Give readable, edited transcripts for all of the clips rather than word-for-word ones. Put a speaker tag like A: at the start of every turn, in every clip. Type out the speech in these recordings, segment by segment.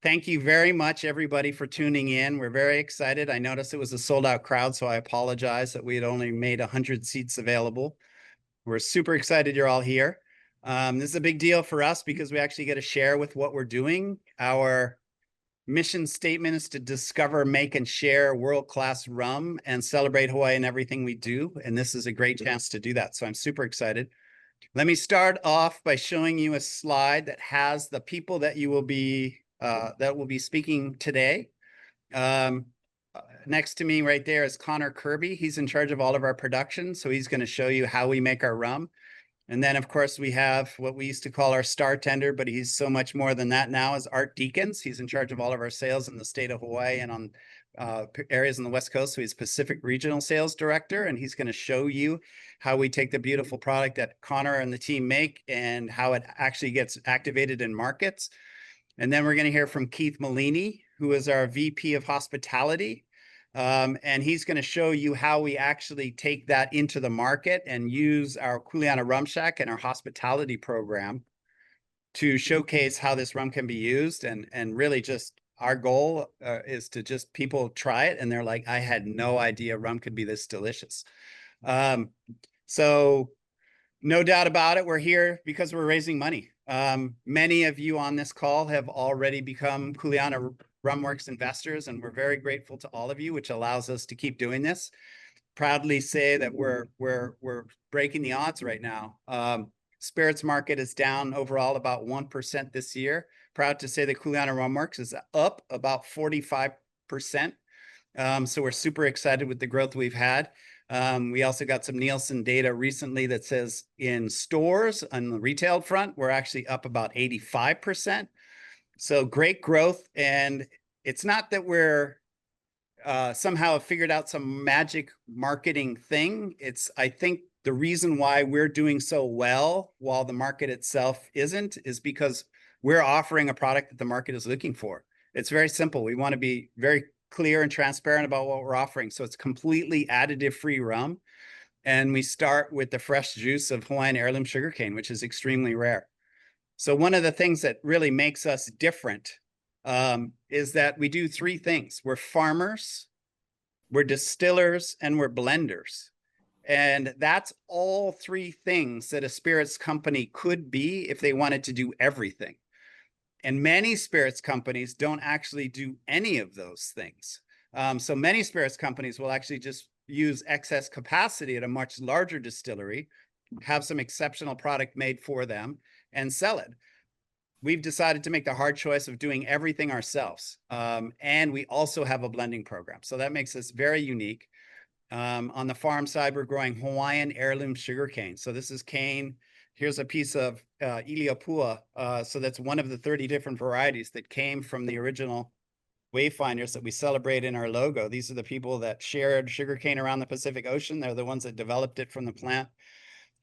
A: Thank you very much, everybody, for tuning in. We're very excited. I noticed it was a sold-out crowd, so I apologize that we had only made 100 seats available. We're super excited you're all here. This is a big deal for us because we actually get to share with what we're doing. Our mission statement is to discover, make, and share world-class rum and celebrate Hawaii and everything we do. And this is a great chance to do that. So I'm super excited. Let me start off by showing you a slide that has the people that will be speaking today. Next to me right there is Connor Kirby. He's in charge of all of our production. So he's going to show you how we make our rum. And then, of course, we have what we used to call our star tender, but he's so much more than that now, is Art Deakins. He's in charge of all of our sales in the state of Hawaii and on areas on the West Coast. So he's Pacific Regional Sales Director, and he's going to show you how we take the beautiful product that Connor and the team make and how it actually gets activated in markets. And then we're going to hear from Keith Malini, who is our VP of Hospitality. And he's going to show you how we actually take that into the market and use our Kuleana Rum Shack and our hospitality program to showcase how this rum can be used. And really just our goal is to just people try it and they're like, I had no idea rum could be this delicious. So no doubt about it, we're here because we're raising money. Many of you on this call have already become Kuleana Rumworks investors, and we're very grateful to all of you, which allows us to keep doing this. Proudly say that we're breaking the odds right now. Spirits market is down overall about 1% this year. Proud to say that Kuleana Rumworks is up about 45%. So we're super excited with the growth we've had. We also got some Nielsen data recently that says in stores on the retail front, we're actually up about 85%. So great growth. And it's not that we're somehow figured out some magic marketing thing. I think the reason why we're doing so well while the market itself isn't is because we're offering a product that the market is looking for. It's very simple. We want to be very clear and transparent about what we're offering. So it's completely additive-free rum. And we start with the fresh juice of Hawaiian heirloom sugarcane, which is extremely rare. So one of the things that really makes us different is that we do three things. We're farmers, we're distillers, and we're blenders. And that's all three things that a spirits company could be if they wanted to do everything. And many spirits companies don't actually do any of those things. So many spirits companies will actually just use excess capacity at a much larger distillery, have some exceptional product made for them, and sell it. We've decided to make the hard choice of doing everything ourselves. And we also have a blending program. So that makes us very unique. On the farm side, we're growing Hawaiian heirloom sugarcane. So this is cane. Here's a piece of Iliapua. So that's one of the 30 different varieties that came from the original wayfinders that we celebrate in our logo. These are the people that shared sugarcane around the Pacific Ocean. They're the ones that developed it from the plant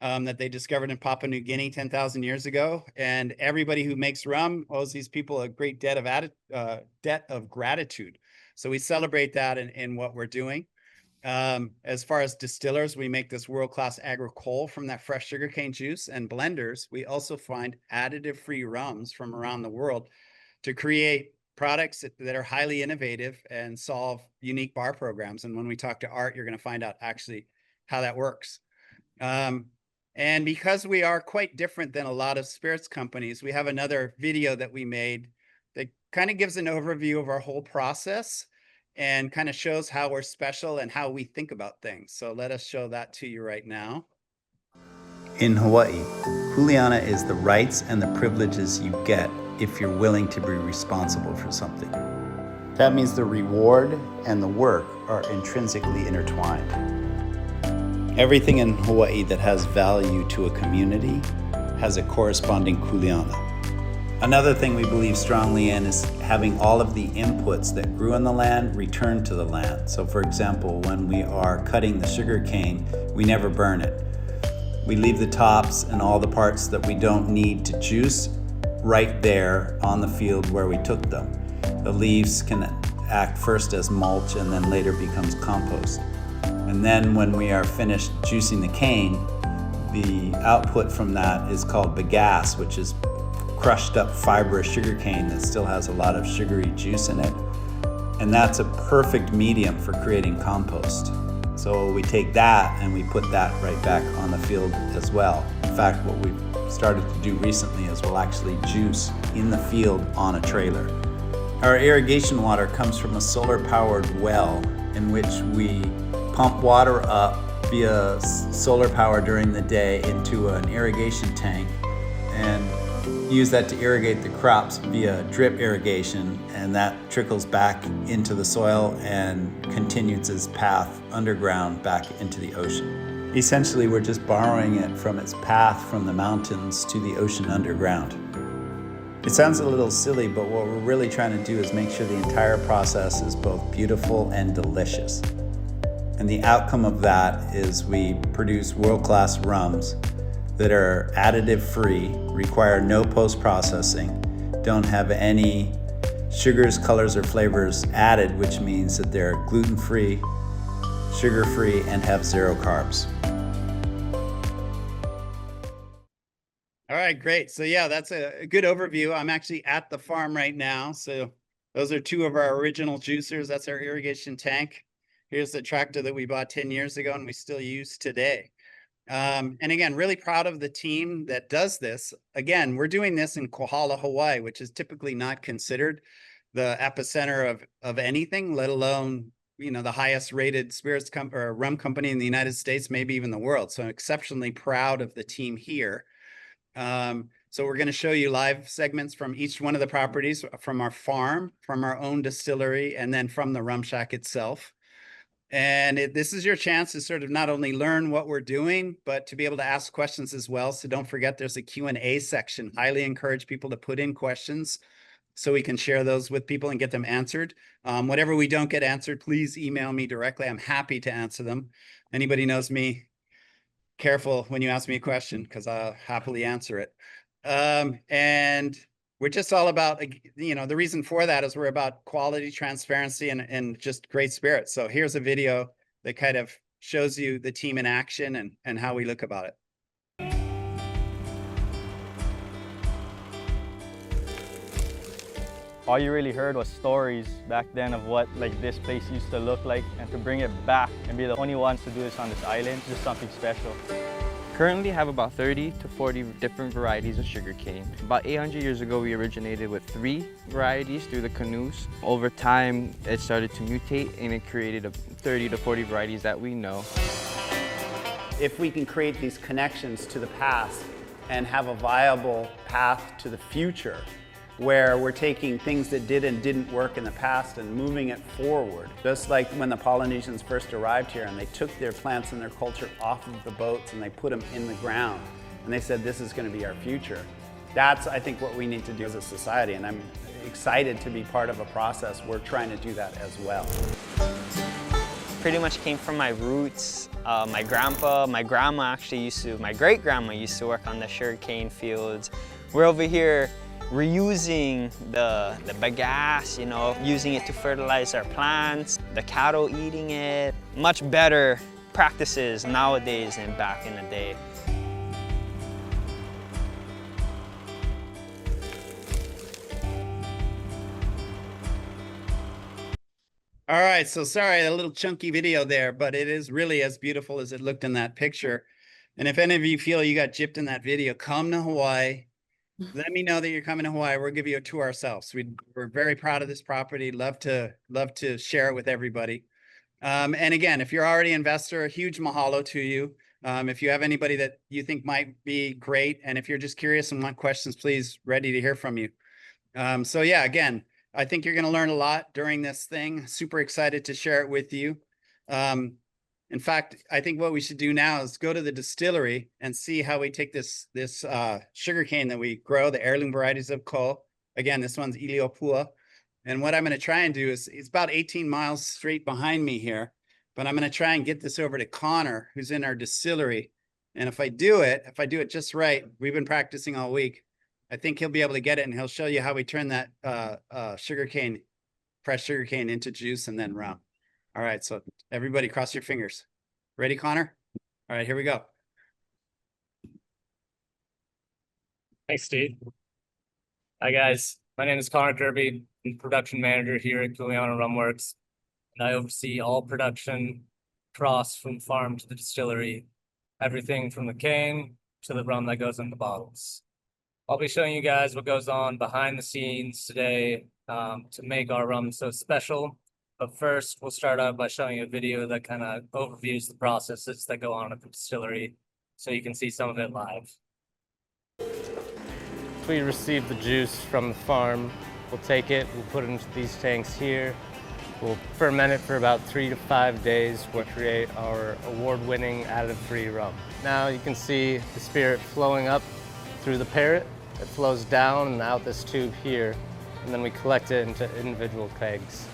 A: that they discovered in Papua New Guinea 10,000 years ago. And everybody who makes rum owes these people a great debt of gratitude. So we celebrate that in what we're doing. As far as distillers, we make this world-class agricole from that fresh sugarcane juice, and blenders, we also find additive-free rums from around the world to create products that are highly innovative and solve unique bar programs. And when we talk to Art, you're going to find out actually how that works. And because we are quite different than a lot of spirits companies, we have another video that we made that kind of gives an overview of our whole process and kind of shows how we're special and how we think about things. So let us show that to you right now.
B: In Hawaii, Kuleana is the rights and the privileges you get if you're willing to be responsible for something. That means the reward and the work are intrinsically intertwined. Everything in Hawaii that has value to a community has a corresponding Kuleana. Another thing we believe strongly in is having all of the inputs that grew on the land returned to the land. So for example, when we are cutting the sugar cane, we never burn it. We leave the tops and all the parts that we don't need to juice right there on the field where we took them. The leaves can act first as mulch and then later becomes compost. And then when we are finished juicing the cane, the output from that is called bagasse, which is crushed up fibrous sugarcane that still has a lot of sugary juice in it. And that's a perfect medium for creating compost. So we take that and we put that right back on the field as well. In fact, what we've started to do recently is we'll actually juice in the field on a trailer. Our irrigation water comes from a solar-powered well in which we pump water up via solar power during the day into an irrigation tank and use that to irrigate the crops via drip irrigation, and that trickles back into the soil and continues its path underground back into the ocean. Essentially, we're just borrowing it from its path from the mountains to the ocean underground. It sounds a little silly, but what we're really trying to do is make sure the entire process is both beautiful and delicious. And the outcome of that is we produce world-class rums that are additive-free, require no post-processing, don't have any sugars, colors, or flavors added, which means that they're gluten-free, sugar-free, and have 0 carbs.
A: All right, great. So yeah, that's a good overview. I'm actually at the farm right now. So those are 2 of our original juicers. That's our irrigation tank. Here's the tractor that we bought 10 years ago and we still use today. And again, really proud of the team that does this. Again, we're doing this in Kohala, Hawaii, which is typically not considered the epicenter of anything, let alone, you know, the highest rated spirits or rum company in the United States, maybe even the world. So I'm exceptionally proud of the team here. So we're going to show you live segments from each one of the properties, from our farm, from our own distillery, and then from the rum shack itself. And this is your chance to sort of not only learn what we're doing, but to be able to ask questions as well. So don't forget, there's a Q&A section. Highly encourage people to put in questions so we can share those with people and get them answered. Whatever we don't get answered, please email me directly. I'm happy to answer them. Anybody knows me, careful when you ask me a question because I'll happily answer it. And we're just all about, you know, the reason for that is we're about quality, transparency, and just great spirit. So here's a video that kind of shows you the team in action and how we look about it.
C: All you really heard was stories back then of what like this place used to look like, and to bring it back and be the only ones to do this on this island is just something special.
D: Currently have about 30 to 40 different varieties of sugarcane. About 800 years ago, we originated with 3 varieties through the canoes. Over time, it started to mutate and it created 30 to 40 varieties that we know.
B: If we can create these connections to the past and have a viable path to the future, where we're taking things that did and didn't work in the past and moving it forward. Just like when the Polynesians first arrived here and they took their plants and their culture off of the boats and they put them in the ground. And they said, this is going to be our future. That's, I think, what we need to do as a society. And I'm excited to be part of a process. We're trying to do that as well.
E: Pretty much came from my roots. My grandpa, my grandma actually my great-grandma used to work on the sugarcane fields. We're over here reusing the bagasse, you know, using it to fertilize our plants, the cattle eating it. Much better practices nowadays than back in the day.
A: All right, so sorry, a little chunky video there, but it is really as beautiful as it looked in that picture. And if any of you feel you got gypped in that video, come to Hawaii. Let me know that you're coming to Hawaii. We'll give you a tour ourselves. We're very proud of this property. Love to share it with everybody. And again, if you're already an investor, a huge mahalo to you. If you have anybody that you think might be great, and if you're just curious and want questions, please, ready to hear from you. So yeah, again, I think you're going to learn a lot during this thing. Super excited to share it with you. In fact, I think what we should do now is go to the distillery and see how we take this sugarcane that we grow, the heirloom varieties of ko. Again, this one's Iliopua. And what I'm going to try and do is, it's about 18 miles straight behind me here, but I'm going to try and get this over to Connor, who's in our distillery. And if I do it just right, we've been practicing all week, I think he'll be able to get it, and he'll show you how we turn that sugarcane, fresh sugarcane, into juice and then rum. All right, so everybody cross your fingers. Ready, Connor? All right, here we go.
F: Thanks, Steve. Hi guys, my name is Connor Kirby. I'm production manager here at Kuleana Rum Works, and I oversee all production across from farm to the distillery, everything from the cane to the rum that goes in the bottles. I'll be showing you guys what goes on behind the scenes today to make our rum so special. But first, we'll start out by showing you a video that kind of overviews the processes that go on at the distillery, so you can see some of it live.
G: We receive the juice from the farm. We'll take it, we'll put it into these tanks here. We'll ferment it for about 3 to 5 days. We'll create our award-winning additive-free rum. Now you can see the spirit flowing up through the parrot. It flows down and out this tube here, and then we collect it into individual kegs.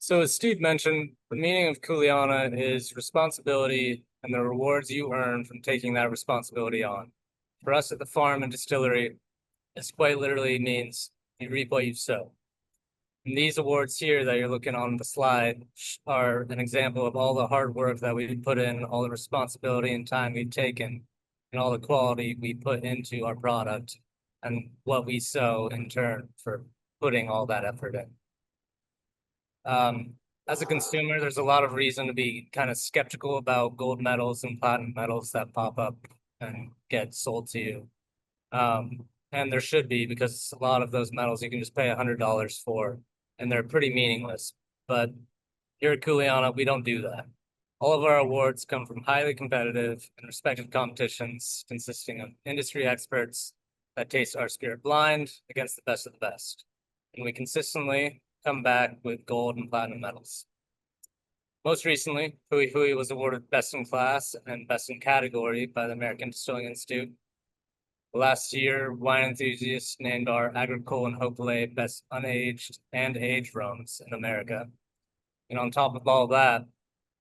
F: So as Steve mentioned, the meaning of Kuleana is responsibility and the rewards you earn from taking that responsibility on. For us at the farm and distillery, this quite literally means you reap what you sow. And these awards here that you're looking on the slide are an example of all the hard work that we put in, all the responsibility and time we've taken, and all the quality we put into our product, and what we sow in turn for putting all that effort in. As a consumer, there's a lot of reason to be kind of skeptical about gold medals and platinum medals that pop up and get sold to you. And there should be, because a lot of those medals you can just pay $100 for, and they're pretty meaningless. But here at Kuleana, we don't do that. All of our awards come from highly competitive and respected competitions consisting of industry experts that taste our spirit blind against the best of the best. And we consistently come back with gold and platinum medals. Most recently, Hui Hui was awarded Best in Class and Best in Category by the American Distilling Institute. Last year, wine enthusiasts named our Agricole and Hopelay Best Unaged and Aged Rums in America. And on top of all that,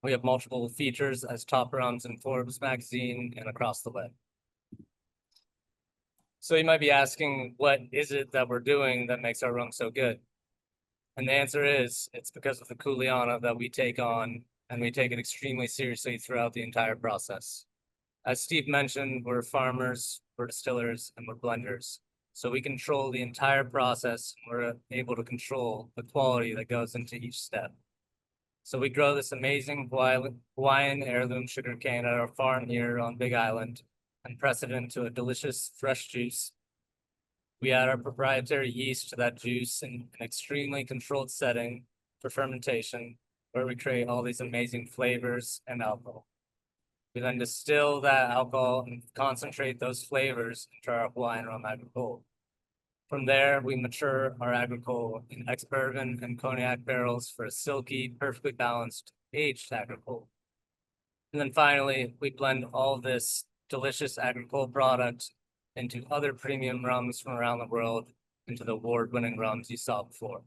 F: we have multiple features as top rums in Forbes magazine and across the web. So you might be asking, what is it that we're doing that makes our rum so good? And the answer is, it's because of the Kuleana that we take on, and we take it extremely seriously throughout the entire process. As Steve mentioned, we're farmers, we're distillers, and we're blenders. So we control the entire process, and we're able to control the quality that goes into each step. So we grow this amazing Hawaiian heirloom sugarcane at our farm here on Big Island and press it into a delicious fresh juice. We add our proprietary yeast to that juice in an extremely controlled setting for fermentation, where we create all these amazing flavors and alcohol. We then distill that alcohol and concentrate those flavors into our Hawaiian rum agricole. From there, we mature our agricole in ex-bourbon and cognac barrels for a silky, perfectly balanced aged agricole. And then finally, we blend all this delicious agricole product into other premium rums from around the world, into the award-winning rums you saw before.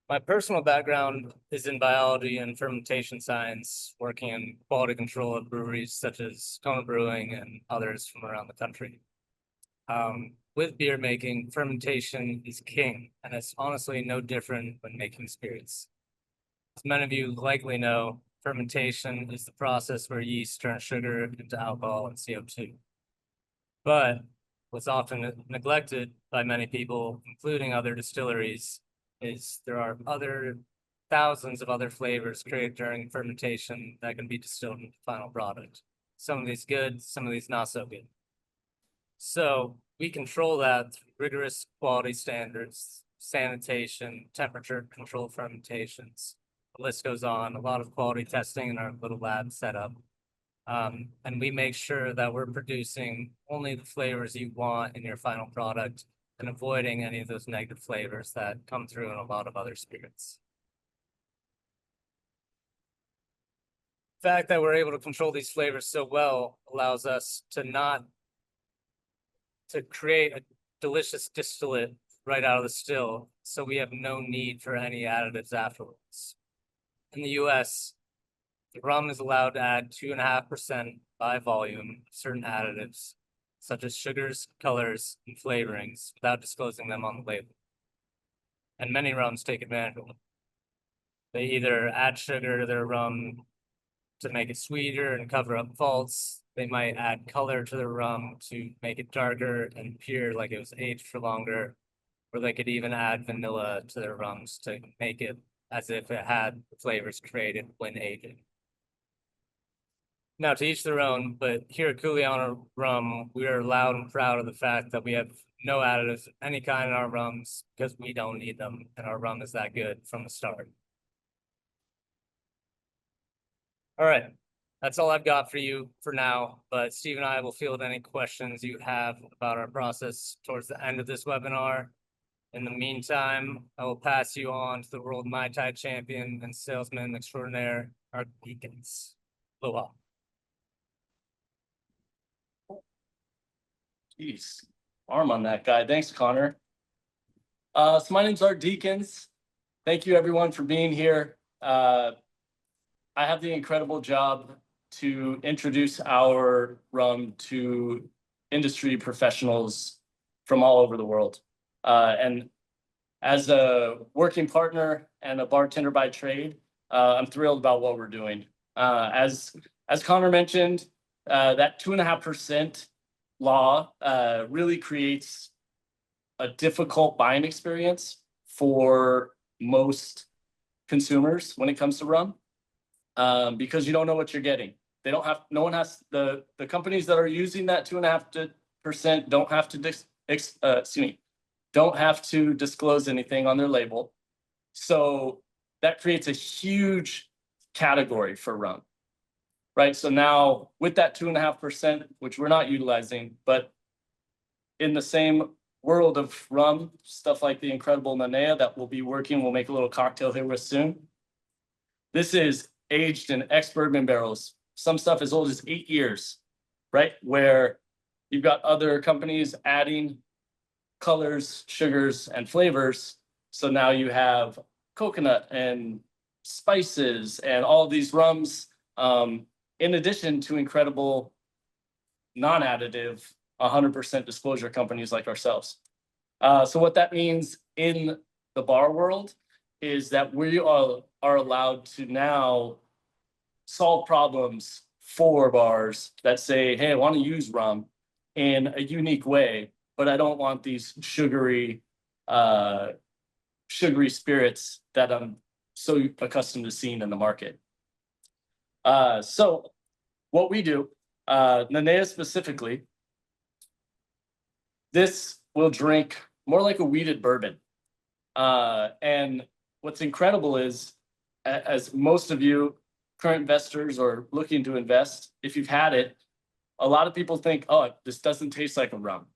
F: My personal background is in biology and fermentation science, working in quality control at breweries such as Kona Brewing and others from around the country. With beer making, fermentation is king, and it's honestly no different when making spirits. As many of you likely know, fermentation is the process where yeast turns sugar into alcohol and CO2. But what's often neglected by many people, including other distilleries, is there are thousands of other flavors created during fermentation that can be distilled into the final product. Some of these good, some of these not so good. So we control that through rigorous quality standards, sanitation, temperature control fermentations, the list goes on, a lot of quality testing in our little lab setup. And we make sure that we're producing only the flavors you want in your final product and avoiding any of those negative flavors that come through in a lot of other spirits. The fact that we're able to control these flavors so well allows us to create a delicious distillate right out of the still, so we have no need for any additives afterwards. In the US, the rum is allowed to add 2.5% by volume certain additives, such as sugars, colors, and flavorings, without disclosing them on the label. And many rums take advantage of them. They either add sugar to their rum to make it sweeter and cover up faults. They might add color to their rum to make it darker and appear like it was aged for longer. Or they could even add vanilla to their rums to make it as if it had flavors created when aging. Now, to each their own, but here at Kuleana Rum, we are loud and proud of the fact that we have no additives of any kind in our rums because we don't need them, and our rum is that good from the start. All right, that's all I've got for you for now, but Steve and I will field any questions you have about our process towards the end of this webinar. In the meantime, I will pass you on to the world Mai Tai champion and salesman extraordinaire, our Deacons. Aloha.
H: Jeez, arm on that guy. Thanks, Connor. So my name's Art Deacons. Thank you everyone for being here. I have the incredible job to introduce our rum to industry professionals from all over the world. And as a working partner and a bartender by trade, I'm thrilled about what we're doing. As Connor mentioned, that 2.5% law really creates a difficult buying experience for most consumers when it comes to rum, because you don't know what you're getting. They don't have, no one has, the companies that are using that 2.5% don't have to don't have to disclose anything on their label. So that creates a huge category for rum. Right, so now with that 2.5%, which we're not utilizing, but in the same world of rum, stuff like the incredible Nanea that we'll be working, we'll make a little cocktail here with soon. This is aged in ex-bourbon barrels, some stuff as old as 8 years, right? Where you've got other companies adding colors, sugars, and flavors. So now you have coconut and spices and all these rums, in addition to incredible non-additive 100% disclosure companies like ourselves. So what that means in the bar world is that we are allowed to now solve problems for bars that say, hey, I want to use rum in a unique way, but I don't want these sugary spirits that I'm so accustomed to seeing in the market. So what we do, Nanea specifically, this will drink more like a wheated bourbon. And what's incredible is, as most of you current investors or looking to invest, if you've had it, a lot of people think, oh, this doesn't taste like a rum.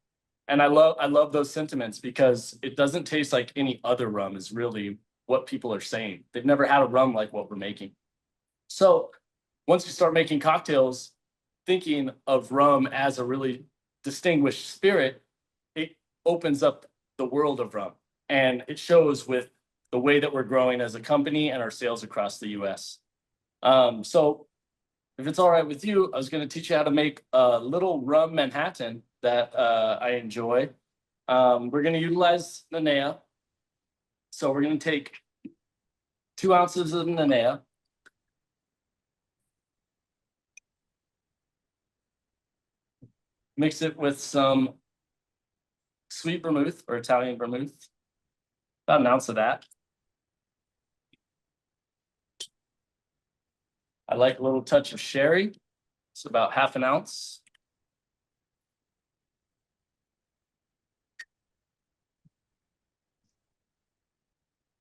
H: And I love those sentiments because it doesn't taste like any other rum is really what people are saying. They've never had a rum like what we're making. So once you start making cocktails, thinking of rum as a really distinguished spirit, it opens up the world of rum. And it shows with the way that we're growing as a company and our sales across the US. So if it's all right with you, I was going to teach you how to make a little rum Manhattan that I enjoy. We're going to utilize Nanea. So we're going to take 2 ounces of Nanea. Mix it with some sweet vermouth or Italian vermouth. About 1 ounce of that. I like a little touch of sherry. It's about 1/2 ounce.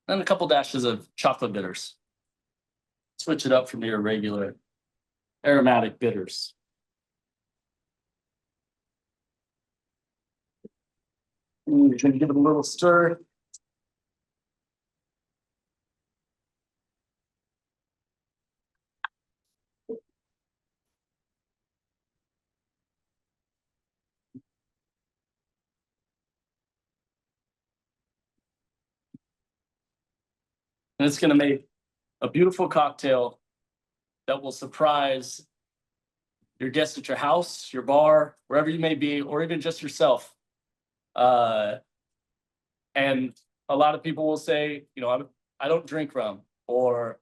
H: And a couple dashes of chocolate bitters. switch it up from your regular aromatic bitters. You're gonna give it a little stir. And it's gonna make a beautiful cocktail that will surprise your guests at your house, your bar, wherever you may be, or even just yourself. And a lot of people will say, you know, I don't drink rum, or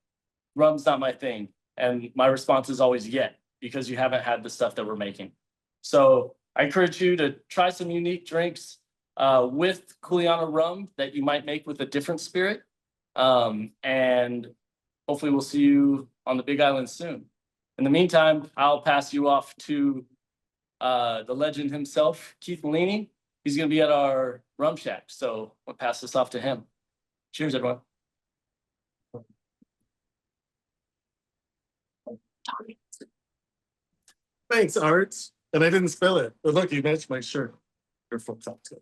H: rum's not my thing. And my response is always yet, because you haven't had the stuff that we're making. So I encourage you to try some unique drinks with Kuleana rum that you might make with a different spirit. And hopefully we'll see you on the Big Island soon. In the meantime, I'll pass you off to the legend himself, Keith Malini. He's going to be at our rum shack, so we'll pass this off to him. Cheers, everyone.
I: Thanks, Art. And I didn't spell it, but look, you matched my shirt. Your full top tip.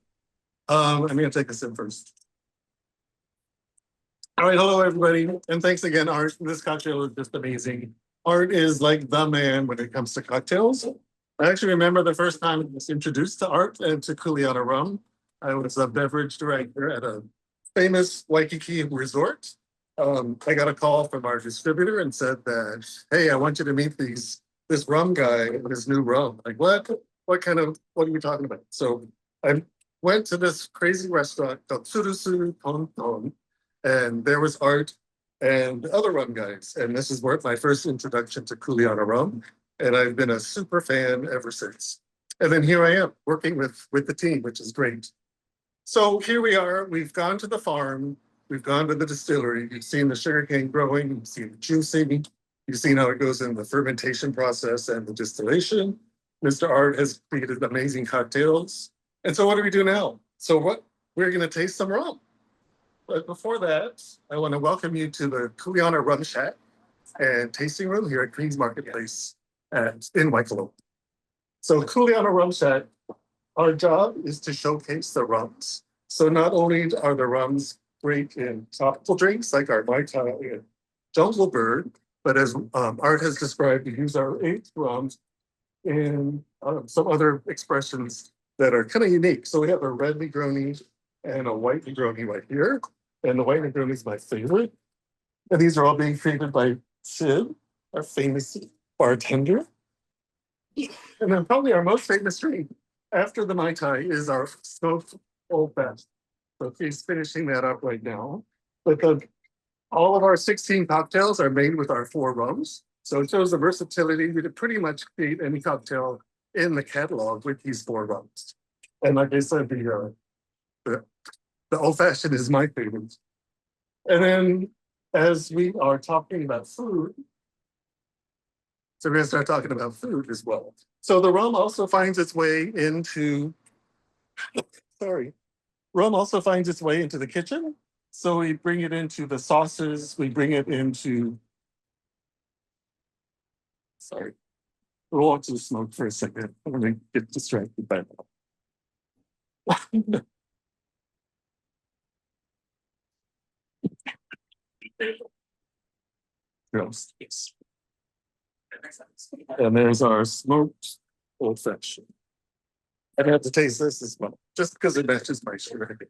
I: I'm gonna take a sip first. All right, hello everybody, and thanks again, Art. This cocktail is just amazing. Art is like the man when it comes to cocktails. I actually remember the first time I was introduced to Art and to Kuleana Rum. I was a beverage director at a famous Waikiki resort. I got a call from our distributor and said that, hey, I want you to meet this rum guy and his new rum. Like, what are we talking about? So I went to this crazy restaurant called Surusu Tonton, and there was Art and other rum guys. And this is where my first introduction to Kuleana Rum. And I've been a super fan ever since. And then here I am working with the team, which is great. So here we are, we've gone to the farm, we've gone to the distillery, you've seen the sugarcane growing, you've seen the juicing, you've seen how it goes in the fermentation process and the distillation. Mr. Art has created amazing cocktails. And so what do we do now? So we're gonna taste some rum. But before that, I wanna welcome you to the Kuleana Rum Shack and tasting room here at Queens Marketplace in Waikoloa. So Kuleana Rum Shack, our job is to showcase the rums. So not only are the rums great in tropical drinks like our Mai Tai and Jungle Bird, but as Art has described, we use our aged rums in some other expressions that are kind of unique. So we have a red Negroni and a white Negroni right here. And the white Negroni is my favorite. And these are all being created by Sid, our famous bartender. And then probably our most famous drink after the Mai Tai is our smoked Old Fashioned. So he's finishing that up right now. But all of our 16 cocktails are made with our 4 rums. So it shows the versatility. We could pretty much create any cocktail in the catalog with these 4 rums. And like I said, the Old Fashioned is my favorite. And then as we are talking about food, so we're gonna start talking about food as well. So the rum also finds its way into, rum also finds its way into the kitchen. So we bring it into the sauces, we bring it into, we'll watch the smoke for a second. I'm gonna get distracted by that. Gross, yes. And there's our smoked Old Fashioned. I'd have to taste this as well, just because it matches my shirt.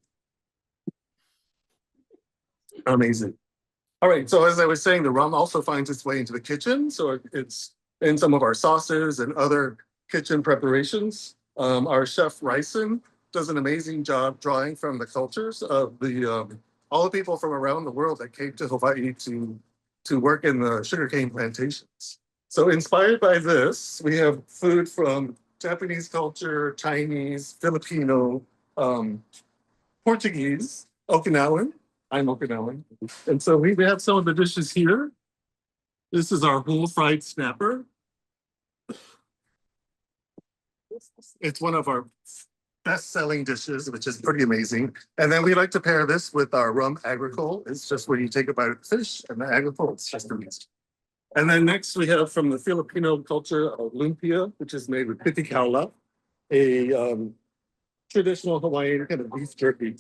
I: Amazing. All right, so as I was saying, the rum also finds its way into the kitchen. So it's in some of our sauces and other kitchen preparations. Our chef Ryson does an amazing job drawing from the cultures of all the people from around the world that came to Hawaii to work in the sugarcane plantations. So inspired by this, we have food from Japanese culture, Chinese, Filipino, Portuguese, Okinawan. I'm Okinawan. And so we have some of the dishes here. This is our whole fried snapper. It's one of our best-selling dishes, which is pretty amazing. And then we like to pair this with our rum agricole. It's just when you take a bite of fish and the agricole, it's just amazing. And then next we have from the Filipino culture of lumpia, which is made with pitikaula, a traditional Hawaiian kind of beef jerky.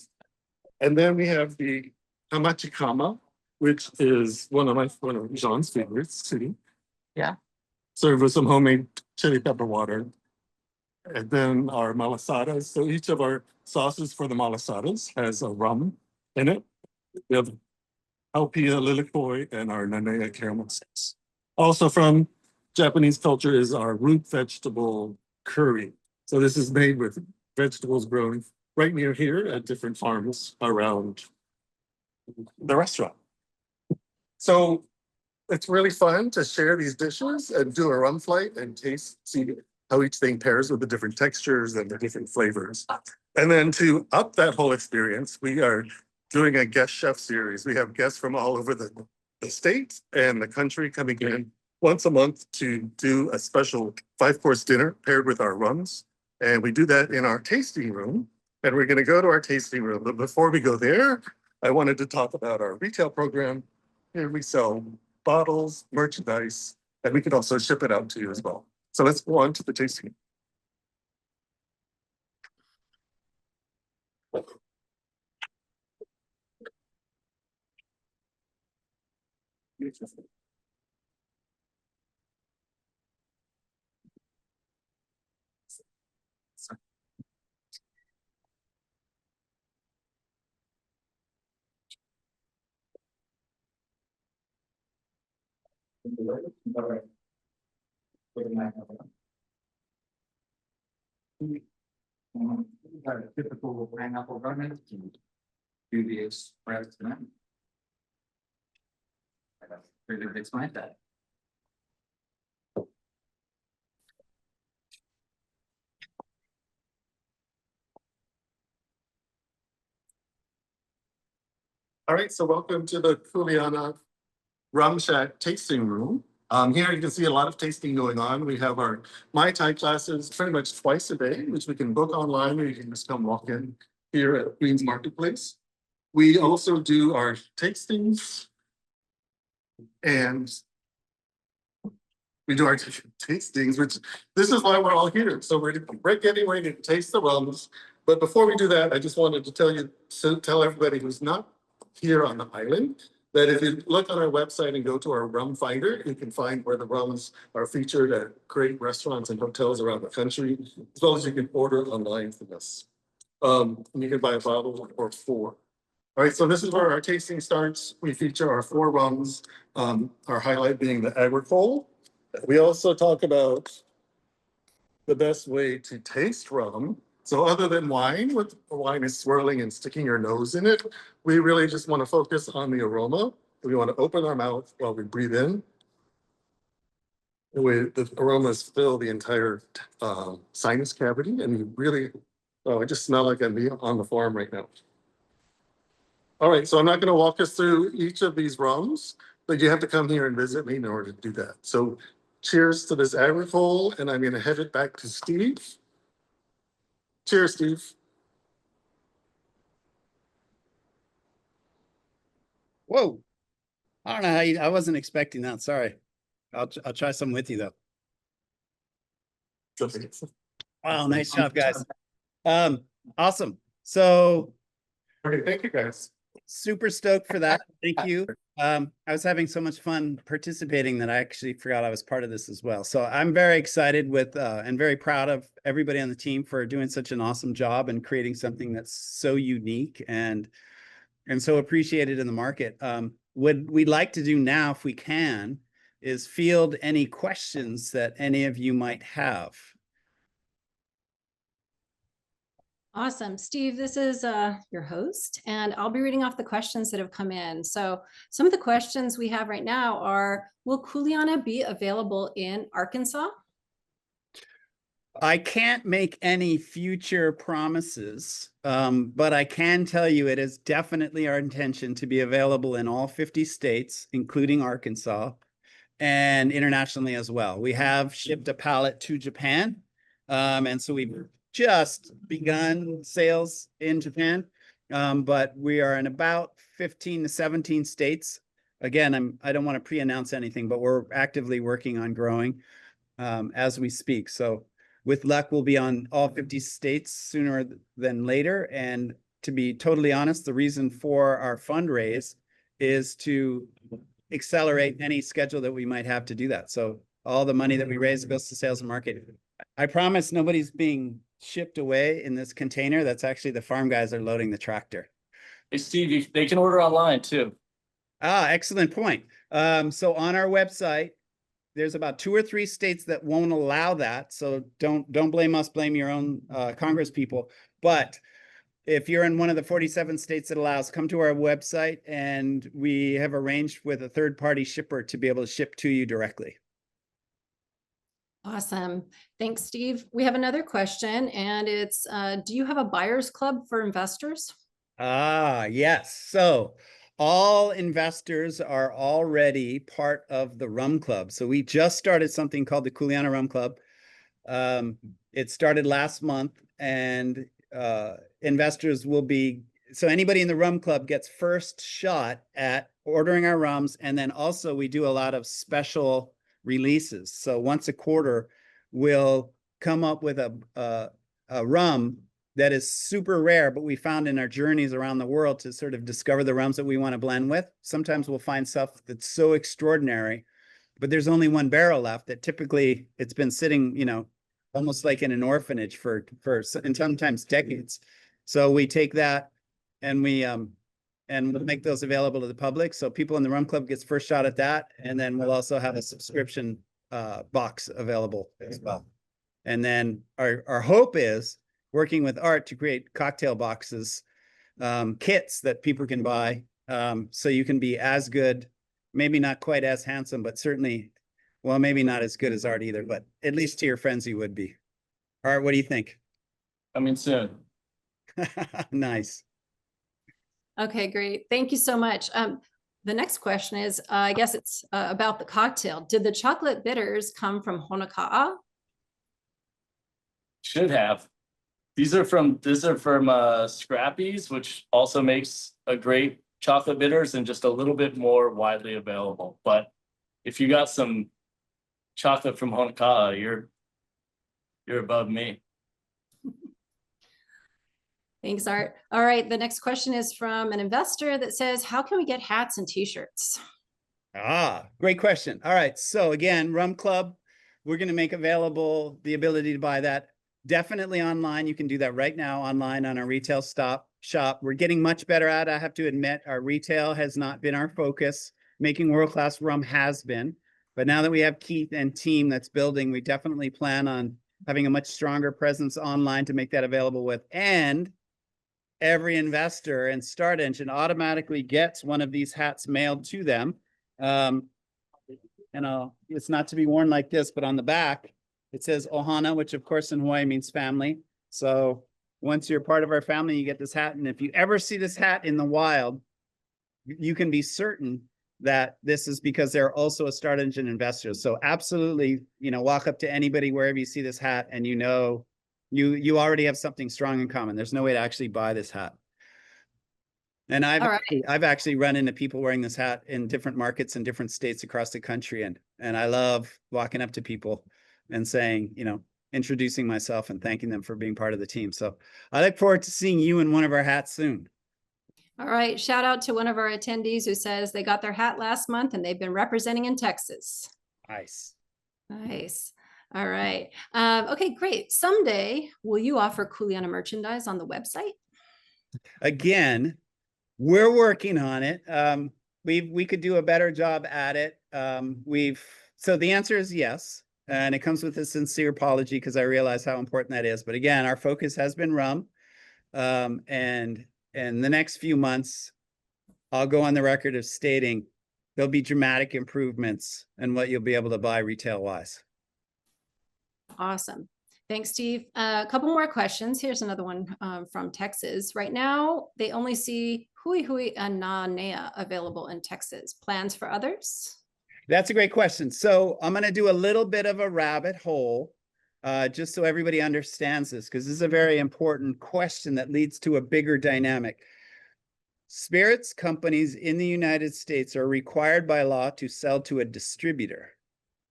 I: And then we have the hamachikama, which is one of John's favorites, too. Yeah. Served with some homemade chili pepper water. And then our malasadas. So each of our sauces for the malasadas has a rum in it. We have Alpia lilikoi and our Nanea caramel sauce. Also from Japanese culture is our root vegetable curry. So this is made with vegetables grown right near here at different farms around the restaurant. So it's really fun to share these dishes and do a rum flight and taste, see how each thing pairs with the different textures and the different flavors. And then to up that whole experience, we are doing a guest chef series. We have guests from all over the state and the country coming in once a month to do a special 5-course dinner paired with our rums. And we do that in our tasting room. And we're going to go to our tasting room. But before we go there, I wanted to talk about our retail program. Here we sell bottles, merchandise, and we can also ship it out to you as well. So let's go on to the tasting. Typical pineapple garment. Do the express tonight. I figured explain that. All right, so welcome to the Kuleana Rum Shack tasting room. Here you can see a lot of tasting going on. We have our Mai Tai classes pretty much twice a day, which we can book online or you can just come walk in here at Queens Marketplace. We also do our tastings and we do our tastings, which this is why we're all here. So we're getting ready to taste the rums. But before we do that, I just wanted to tell everybody who's not here on the island that if you look on our website and go to our rum finder, you can find where the rums are featured at great restaurants and hotels around the country, as well as you can order online from us. And you can buy a bottle or 4. All right, so this is where our tasting starts. We feature our 4 rums, our highlight being the agricole. We also talk about the best way to taste rum. So other than wine, what wine is swirling and sticking your nose in it, we really just want to focus on the aroma. We want to open our mouth while we breathe in. The aromas fill the entire sinus cavity, and you really, I just smell like I'm on the farm right now. All right, so I'm not going to walk us through each of these rums, but you have to come here and visit me in order to do that. So cheers to this agricole, and I'm going to head it back to Steve. Cheers, Steve.
A: Whoa. I don't know how I wasn't expecting that. Sorry. I'll try some with you though. Wow, nice job, guys. Awesome. So
I: Okay, thank you guys.
A: super stoked for that. Thank you. I was having so much fun participating that I actually forgot I was part of this as well. So I'm very excited with and very proud of everybody on the team for doing such an awesome job and creating something that's so unique and so appreciated in the market. What we'd like to do now, if we can, is field any questions that any of you might have.
J: Awesome. Steve, this is your host, and I'll be reading off the questions that have come in. So some of the questions we have right now are, will Kuleana be available in Arkansas?
A: I can't make any future promises, but I can tell you it is definitely our intention to be available in all 50 states, including Arkansas, and internationally as well. We have shipped a pallet to Japan, and so we've just begun sales in Japan, but we are in about 15 to 17 states again, I don't want to pre-announce anything, but we're actively working on growing as we speak. So with luck, we'll be on all 50 states sooner than later. And to be totally honest, the reason for our fundraise is to accelerate any schedule that we might have to do that. So all the money that we raise goes to sales and marketing. I promise nobody's being shipped away in this container. That's actually the farm guys are loading the tractor.
H: Hey, Steve, they can order online too.
A: Ah, excellent point. So on our website, there's about 2 or 3 states that won't allow that. So don't blame us, blame your own Congress people. But if you're in one of the 47 states that allows, come to our website and we have arranged with a third-party shipper to be able to ship to you directly.
J: Awesome. Thanks, Steve. We have another question, and it's, do you have a buyer's club for investors?
A: Ah, yes. So all investors are already part of the Rum Club. So we just started something called the Kuleana Rum Club. It started last month, and investors will be, so anybody in the Rum Club gets first shot at ordering our rums. And then also we do a lot of special releases. So once a quarter, we'll come up with a rum that is super rare, but we found in our journeys around the world to sort of discover the rums that we want to blend with. Sometimes we'll find stuff that's so extraordinary, but there's only 1 barrel left that typically it's been sitting, you know, almost like in an orphanage for and sometimes decades. So we take that and we'll make those available to the public. So people in the Rum Club gets first shot at that. And then we'll also have a subscription box available as well. And then our hope is working with Art to create cocktail boxes, kits that people can buy. So you can be as good, maybe not quite as handsome, but certainly, well, maybe not as good as Art either, but at least to your friends you would be. Art, what do you think?
H: Coming soon.
A: Nice.
J: Okay, great. Thank you so much. The next question is, I guess it's about the cocktail. Did the chocolate bitters come from Honoka'a?
H: Should have. These are from Scrappy's, which also makes a great chocolate bitters and just a little bit more widely available. But if you got some chocolate from Honoka'a, you're above me.
J: Thanks, Art. All right, the next question is from an investor that says, how can we get hats and t-shirts?
A: Ah, great question. All right. So again, Rum Club, we're going to make available the ability to buy that definitely online. You can do that right now online on our retail shop. We're getting much better at it. I have to admit, our retail has not been our focus. Making world-class rum has been. But now that we have Keith and team that's building, we definitely plan on having a much stronger presence online to make that available with. And every investor in Start Engine automatically gets one of these hats mailed to them. It's not to be worn like this, but on the back, it says Ohana, which of course in Hawaii means family. So once you're part of our family, you get this hat. And if you ever see this hat in the wild, you can be certain that this is because they're also a Start Engine investor. So absolutely, walk up to anybody wherever you see this hat and you already have something strong in common. There's no way to actually buy this hat. And I've actually run into people wearing this hat in different markets in different states across the country. And I love walking up to people and saying, introducing myself and thanking them for being part of the team. So I look forward to seeing you in one of our hats soon.
J: All right. Shout out to one of our attendees who says they got their hat last month and they've been representing in Texas.
A: Nice.
J: Nice. All right. Okay, great. Someday, will you offer Kuleana merchandise on the website?
A: Again, we're working on it. We could do a better job at it. So the answer is yes. And it comes with a sincere apology because I realize how important that is. But again, our focus has been rum. And in the next few months, I'll go on the record of stating there'll be dramatic improvements in what you'll be able to buy retail-wise.
J: Awesome. Thanks, Steve. A couple more questions. Here's another one from Texas. Right now, they only see Hui Hui and Nanea available in Texas. Plans for others?
A: That's a great question. So I'm going to do a little bit of a rabbit hole just so everybody understands this, because this is a very important question that leads to a bigger dynamic. spirits companies in the United States are required by law to sell to a distributor,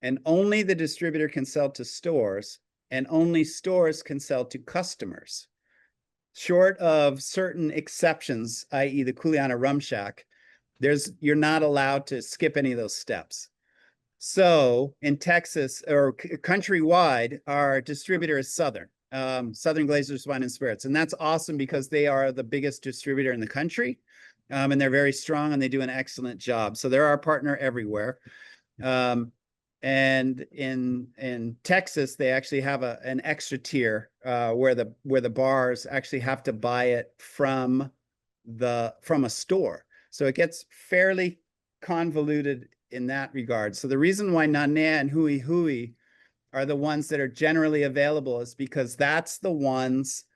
A: and only the distributor can sell to stores, and only stores can sell to customers. Short of certain exceptions, i.e. the Kuleana Rum Shack, you're not allowed to skip any of those steps. So in Texas or countrywide, our distributor is Southern Glazers Wine and Spirits. And that's awesome because they are the biggest distributor in the country. And they're very strong and they do an excellent job. So they're our partner everywhere. And in Texas, they actually have an extra tier where the bars actually have to buy it from a store. So it gets fairly convoluted in that regard. So the reason why Nane and Hui Hui are the ones that are generally available is because that's the ones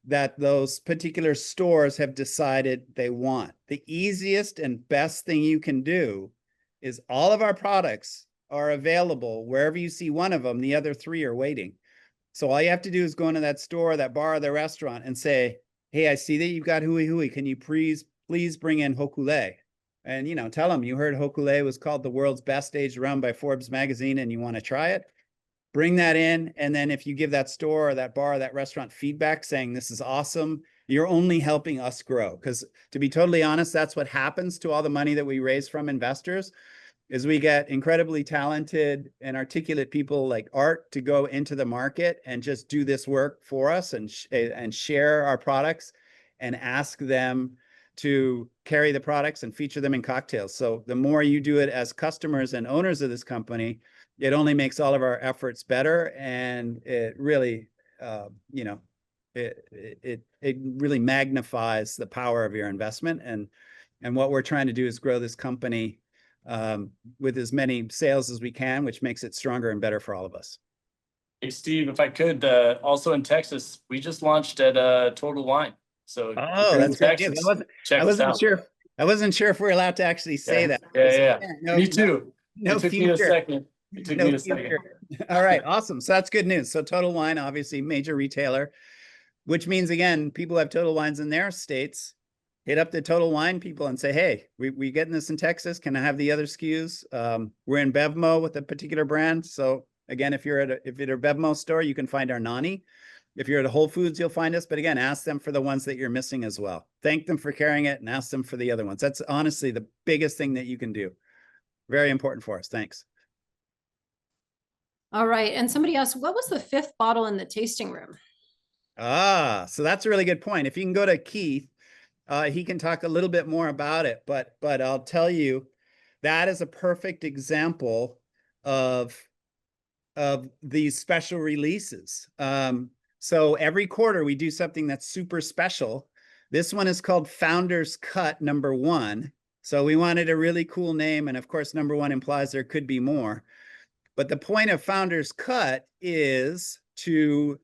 A: that those particular stores have decided they want. The easiest and best thing you can do is all of our products are available wherever you see one of them, the other three are waiting. So all you have to do is go into that store, that bar, the restaurant and say, hey, I see that you've got Hui Hui. Can you please bring in Hokule? And, you know, tell them you heard Hokule was called the world's best aged rum by Forbes magazine and you want to try it. Bring that in. And then if you give that store or that bar or that restaurant feedback saying this is awesome, you're only helping us grow. Because to be totally honest, that's what happens to all the money that we raise from investors is we get incredibly talented and articulate people like Art to go into the market and just do this work for us and share our products and ask them to carry the products and feature them in cocktails. So the more you do it as customers and owners of this company, it only makes all of our efforts better. And it really, you know, it really magnifies the power of your investment. And what we're trying to do is grow this company with as many sales as we can, which makes it stronger and better for all of us.
H: Hey, Steve, if I could, also in Texas, we just launched at Total Wine. So
A: that's Texas,
H: check us out.
A: I wasn't sure if we're allowed to actually say that.
H: Yeah.
A: No,
H: me too.
A: No,
H: it took me a second.
A: All right, awesome. So that's good news. So Total Wine, obviously major retailer, which means again, people have Total Wines in their states. Hit up the Total Wine people and say, hey, we getting this in Texas. Can I have the other SKUs? We're in Bevmo with a particular brand. So again, if you're at a Bevmo store, you can find our Nani. If you're at a Whole Foods, you'll find us. But again, ask them for the ones that you're missing as well. Thank them for carrying it and ask them for the other ones. That's honestly the biggest thing that you can do. Very important for us. Thanks.
J: All right. And somebody asked, what was the 5th bottle in the tasting room?
A: So that's a really good point. If you can go to Keith, he can talk a little bit more about it. But I'll tell you, that is a perfect example of these special releases. So every quarter we do something that's super special. This one is called Founders Cut #1. So we wanted a really cool name. And of course, #1 implies there could be more. But the point of Founders Cut is to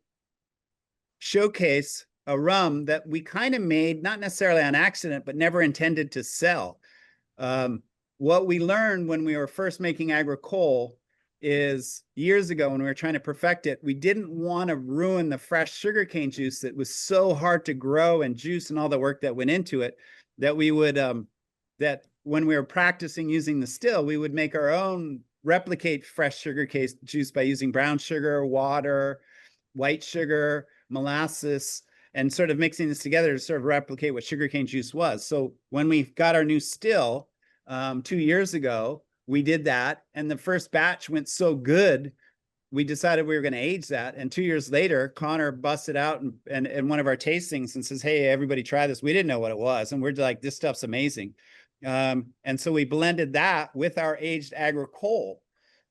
A: showcase a rum that we kind of made, not necessarily on accident, but never intended to sell. What we learned when we were first making agricole is years ago when we were trying to perfect it, we didn't want to ruin the fresh sugarcane juice that was so hard to grow and juice and all the work that went into it, that we would, that when we were practicing using the still, we would make our own, replicate fresh sugarcane juice by using brown sugar, water, white sugar, molasses, and sort of mixing this together to sort of replicate what sugarcane juice was. So when we got our new still 2 years ago, we did that. And the first batch went so good, we decided we were going to age that. And 2 years later, Connor busted out and one of our tastings and says, hey, everybody try this. We didn't know what it was. And we're like, this stuff's amazing. And so we blended that with our aged agricole.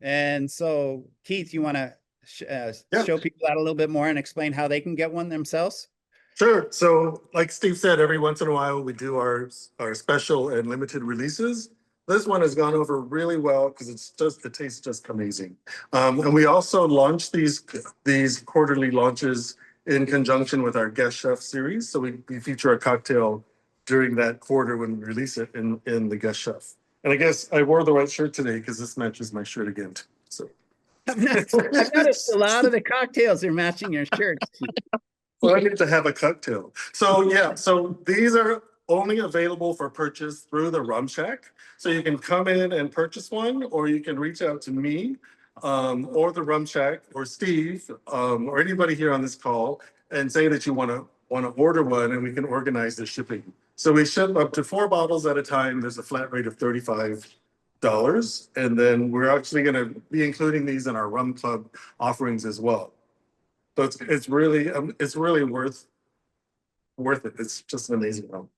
A: And so Keith, you want to show people that a little bit more and explain how they can get one themselves?
I: Sure. So like Steve said, every once in a while we do our special and limited releases. This one has gone over really well because it tastes just amazing. And we also launched these quarterly launches in conjunction with our guest chef series. So we feature a cocktail during that quarter when we release it in the guest chef. And I guess I wore the right shirt today because this matches my shirt again. So
A: I've noticed a lot of the cocktails are matching your shirts.
I: Well, I need to have a cocktail. So yeah, so these are only available for purchase through the Rum Shack. So you can come in and purchase one, or you can reach out to me, or the Rum Shack, or Steve, or anybody here on this call, and say that you want to order one, and we can organize the shipping. So we ship up to 4 bottles at a time. There's a flat rate of $35. And then we're actually going to be including these in our Rum Club offerings as well. So it's really worth it. It's just an amazing rum.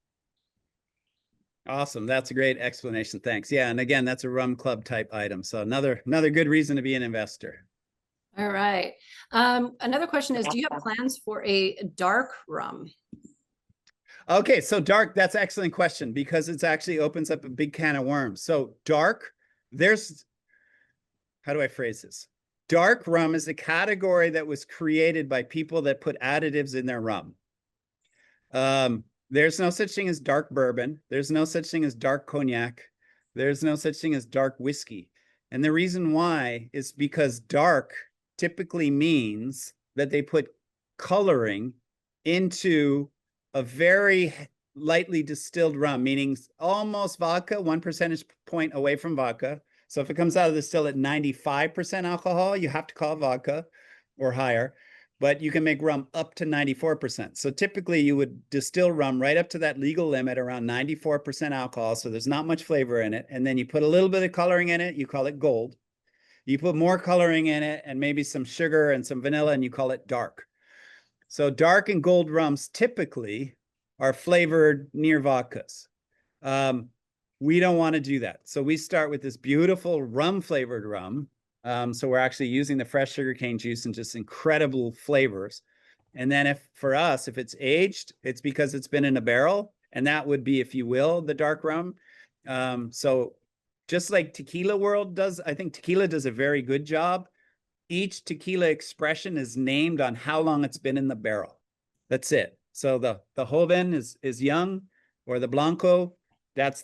A: Awesome. That's a great explanation. Thanks. Yeah. And again, that's a Rum Club type item. So another good reason to be an investor.
J: All right. Another question is, do you have plans for a dark rum?
A: Okay, so dark, that's an excellent question because it's actually opens up a big can of worms. So dark, how do I phrase this? Dark rum is a category that was created by people that put additives in their rum. There's no such thing as dark bourbon. There's no such thing as dark cognac. There's no such thing as dark whiskey. And the reason why is because dark typically means that they put coloring into a very lightly distilled rum, meaning almost vodka, 1 percentage point away from vodka. So if it comes out of the still at 95% alcohol, you have to call it vodka or higher, but you can make rum up to 94%. So typically you would distill rum right up to that legal limit around 94% alcohol. So there's not much flavor in it. And then you put a little bit of coloring in it, you call it gold. You put more coloring in it and maybe some sugar and some vanilla, and you call it dark. So dark and gold rums typically are flavored near vodkas. We don't want to do that. So we start with this beautiful rum flavored rum. So we're actually using the fresh sugarcane juice and just incredible flavors. And then if it's aged, it's because it's been in a barrel, and that would be, if you will, the dark rum. So just like tequila world does, I think tequila does a very good job. Each tequila expression is named on how long it's been in the barrel. That's it. So the joven is young, or the blanco, that's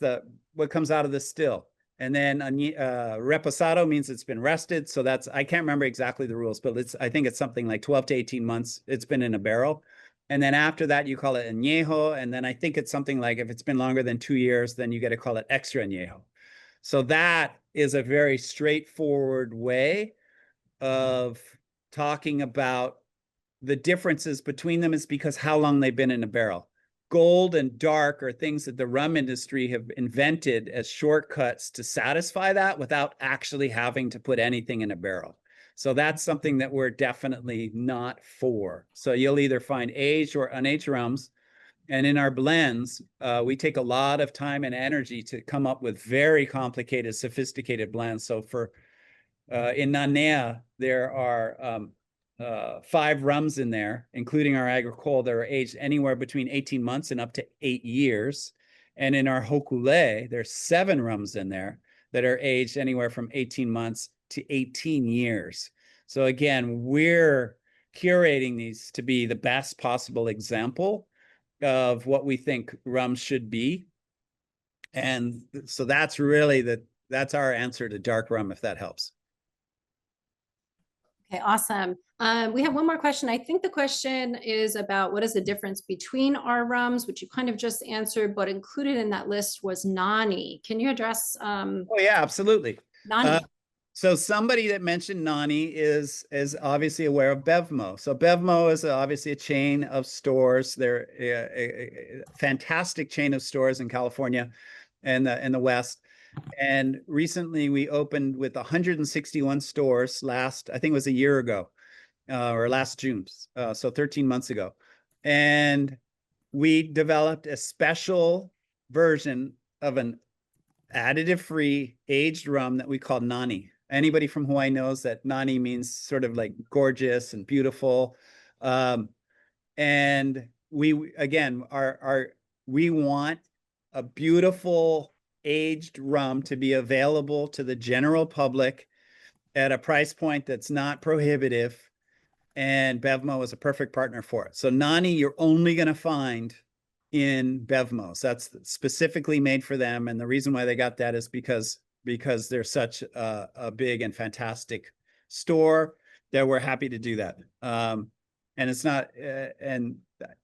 A: what comes out of the still. And then reposado means it's been rested. So I can't remember exactly the rules, but I think it's something like 12 to 18 months it's been in a barrel. And then after that, you call it añejo. And then I think it's something like, if it's been longer than 2 years, then you get to call it extra añejo. So that is a very straightforward way of talking about the differences between them, is because how long they've been in a barrel. Gold and dark are things that the rum industry have invented as shortcuts to satisfy that without actually having to put anything in a barrel. So that's something that we're definitely not for. So you'll either find aged or unaged rums. And in our blends, we take a lot of time and energy to come up with very complicated, sophisticated blends. So in Nanea, there are 5 rums in there, including our agricole, that are aged anywhere between 18 months and up to 8 years. And in our Hokule, there's 7 rums in there that are aged anywhere from 18 months to 18 years. So again, we're curating these to be the best possible example of what we think rum should be. And so that's really that's our answer to dark rum, if that helps.
J: Okay, awesome. We have one more question. I think the question is about what is the difference between our rums, which you kind of just answered, but included in that list was Nani. Can you address
A: Oh yeah, absolutely.
J: Nani?
A: So somebody that mentioned Nani is obviously aware of Bevmo. So Bevmo is obviously a chain of stores. They're a fantastic chain of stores in California and in the West. And recently we opened with 161 stores I think it was a year ago, or last June, so 13 months ago. And we developed a special version of an additive-free aged rum that we call Nani. Anybody from Hawaii knows that Nani means sort of like gorgeous and beautiful. And we, again, we want a beautiful aged rum to be available to the general public at a price point that's not prohibitive. And Bevmo is a perfect partner for it. So Nani, you're only going to find in Bevmos. That's specifically made for them. And the reason why they got that is because they're such a big and fantastic store that we're happy to do that. And it's not, and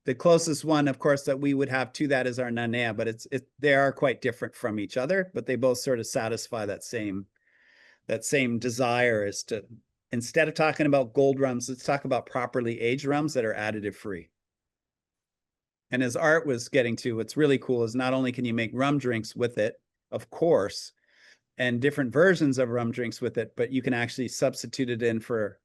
A: the closest one, of course, that we would have to that is our Nanea, but they are quite different from each other, but they both sort of satisfy that same desire, is to, instead of talking about gold rums, let's talk about properly aged rums that are additive free. And as Art was getting to, what's really cool is not only can you make rum drinks with it, of course, and different versions of rum drinks with it, but you can actually substitute it in for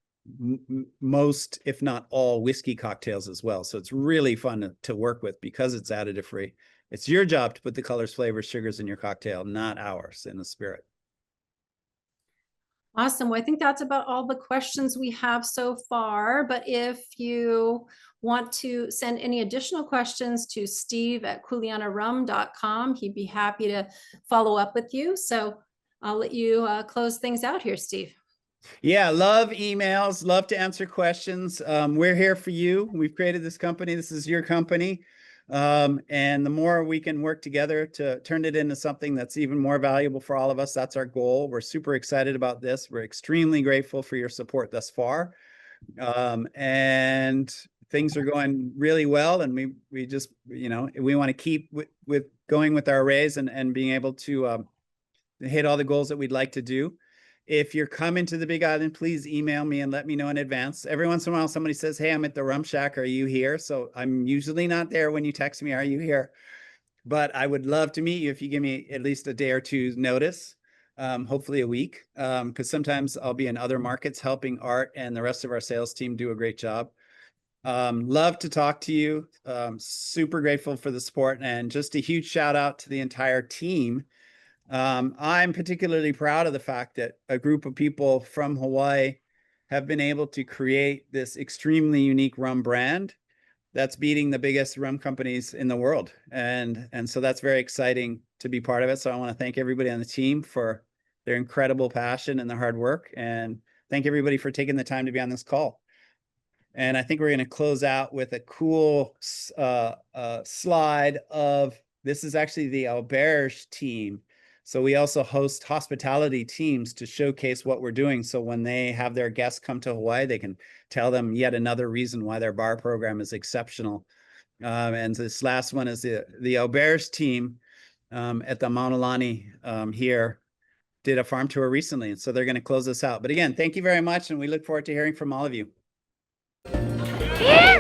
A: most, if not all, whiskey cocktails as well. So it's really fun to work with because it's additive free. It's your job to put the colors, flavors, sugars in your cocktail, not ours in the spirit.
J: Awesome. Well, I think that's about all the questions we have so far. But if you want to send any additional questions to steve@kuleanarum.com, he'd be happy to follow up with you. So I'll let you close things out here, Steve.
A: Yeah, love emails, love to answer questions. We're here for you. We've created this company. This is your company. And the more we can work together to turn it into something that's even more valuable for all of us, that's our goal. We're super excited about this. We're extremely grateful for your support thus far. And things are going really well. And we just, we want to keep with going with our raise and being able to hit all the goals that we'd like to do. If you're coming to the Big Island, please email me and let me know in advance. Every once in a while, somebody says, hey, I'm at the Rum Shack. Are you here? So I'm usually not there when you text me, are you here? But I would love to meet you if you give me at least a day or two's notice, hopefully a week, because sometimes I'll be in other markets helping Art and the rest of our sales team do a great job. Love to talk to you. Super grateful for the support, and just a huge shout out to the entire team. I'm particularly proud of the fact that a group of people from Hawaii have been able to create this extremely unique rum brand that's beating the biggest rum companies in the world. And so that's very exciting to be part of it. So I want to thank everybody on the team for their incredible passion and their hard work. And thank everybody for taking the time to be on this call. And I think we're going to close out with a cool slide of, this is actually the Auberge team. So we also host hospitality teams to showcase what we're doing. So when they have their guests come to Hawaii, they can tell them yet another reason why their bar program is exceptional. And this last one is the Auberge team at the Mauna Lani here did a farm tour recently. And so they're going to close this out. But again, thank you very much. And we look forward to hearing from all of you.
K: Yeah!